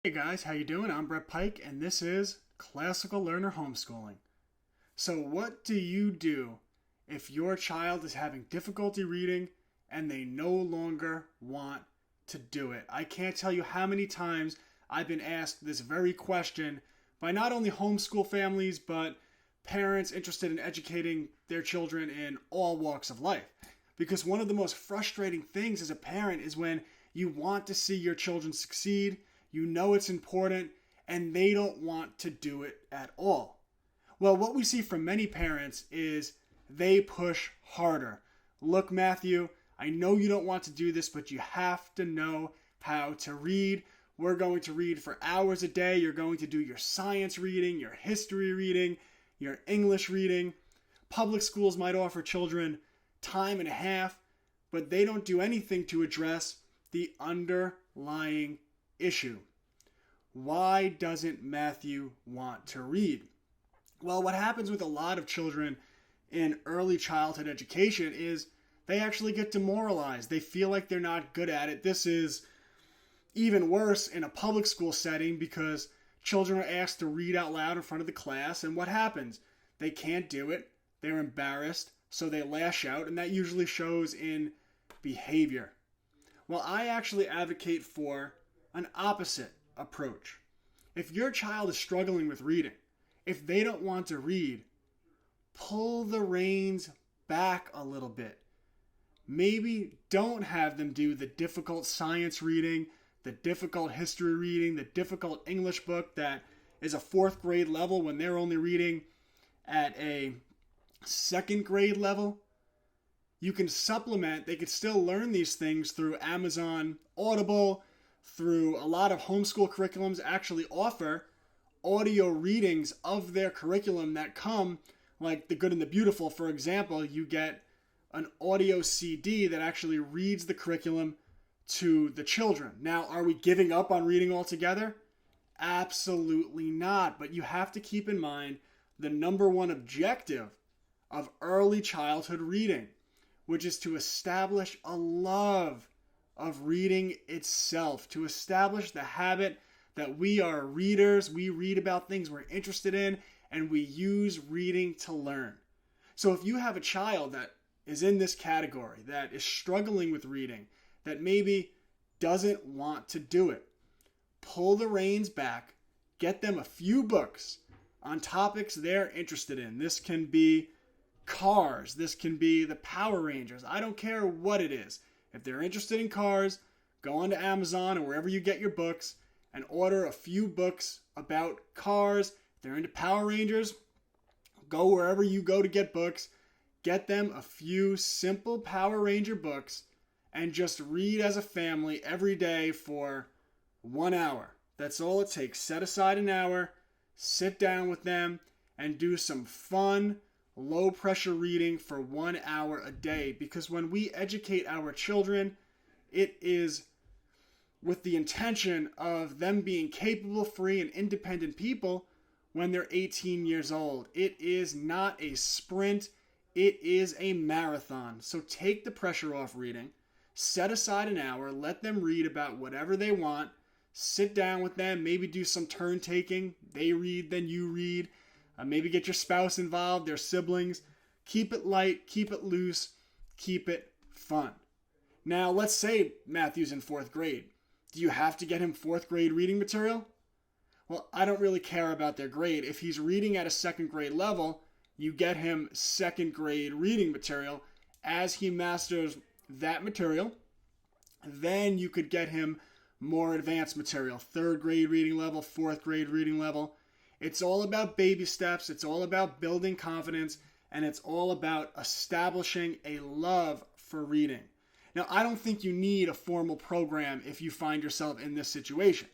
Hey guys, how you doing? I'm Brett Pike and this is Classical Learner Homeschooling. So what do you do if your child is having difficulty reading and they no longer want to do it? I can't tell you how many times I've been asked this very question by not only homeschool families but parents interested in educating their children in all walks of life. Because one of the most frustrating things as a parent is when you want to see your children succeed, you know it's important, and they don't want to do it at all. Well, what we see from many parents is they push harder. Look, Matthew, I know you don't want to do this, but you have to know how to read. We're going to read for hours a day. You're going to do your science reading, your history reading, your English reading. Public schools might offer children time and a half, but they don't do anything to address the underlying issue. Why doesn't Matthew want to read? Well, what happens with a lot of children in early childhood education is they actually get demoralized. They feel like they're not good at it. This is even worse in a public school setting because children are asked to read out loud in front of the class, and what happens? They can't do it. They're embarrassed, so they lash out, and that usually shows in behavior. Well, I actually advocate for an opposite approach. If your child is struggling with reading, if they don't want to read, pull the reins back a little bit. Maybe don't have them do the difficult science reading, the difficult history reading, the difficult English book that is a fourth grade level when they're only reading at a second grade level. You can supplement, they could still learn these things through Amazon Audible, through a lot of homeschool curriculums actually offer audio readings of their curriculum that come, like The Good and the Beautiful, for example. You get an audio CD that actually reads the curriculum to the children. Now, are we giving up on reading altogether? Absolutely not. But you have to keep in mind the number one objective of early childhood reading, which is to establish a love of reading itself, to establish the habit that we are readers, we read about things we're interested in, and we use reading to learn. So if you have a child that is in this category, that is struggling with reading, that maybe doesn't want to do it, pull the reins back, get them a few books on topics they're interested in. This can be Cars, this can be the Power Rangers. I don't care what it is. If they're interested in cars, go onto Amazon or wherever you get your books and order a few books about cars. If they're into Power Rangers, go wherever you go to get books. Get them a few simple Power Ranger books and just read as a family every day for 1 hour. That's all it takes. Set aside an hour, sit down with them, and do some fun, low pressure reading for 1 hour a day. Because when we educate our children, it is with the intention of them being capable, free, and independent people when they're 18 years old. It is not a sprint, it is a marathon. So take the pressure off reading, set aside an hour, let them read about whatever they want, sit down with them, maybe do some turn taking. They read, then you read. Maybe get your spouse involved, their siblings. Keep it light, keep it loose, keep it fun. Now, let's say Matthew's in fourth grade. Do you have to get him fourth grade reading material? Well, I don't really care about their grade. If he's reading at a second grade level, you get him second grade reading material. As he masters that material, then you could get him more advanced material. Third grade reading level, fourth grade reading level. It's all about baby steps, it's all about building confidence, and it's all about establishing a love for reading. Now, I don't think you need a formal program if you find yourself in this situation.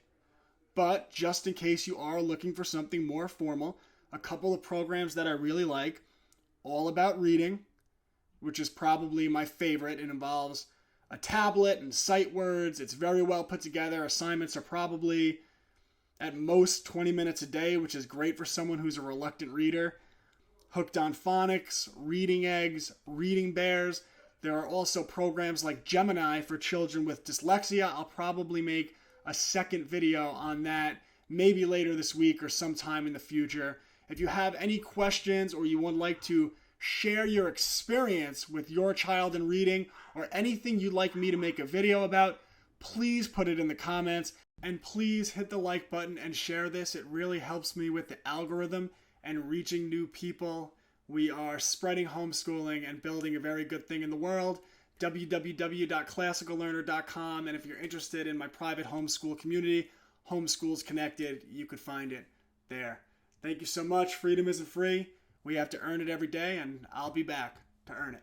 But just in case you are looking for something more formal, a couple of programs that I really like, All About Reading, which is probably my favorite. It involves a tablet and sight words. It's very well put together. Assignments are probably at most 20 minutes a day, which is great for someone who's a reluctant reader. Hooked on Phonics, Reading Eggs, Reading Bears. There are also programs like Gemini for children with dyslexia. I'll probably make a second video on that maybe later this week or sometime in the future. If you have any questions or you would like to share your experience with your child in reading or anything you'd like me to make a video about, please put it in the comments. And please hit the like button and share this. It really helps me with the algorithm and reaching new people. We are spreading homeschooling and building a very good thing in the world. www.classicallearner.com. And if you're interested in my private homeschool community, Homeschools Connected, you could find it there. Thank you so much. Freedom isn't free. We have to earn it every day, and I'll be back to earn it.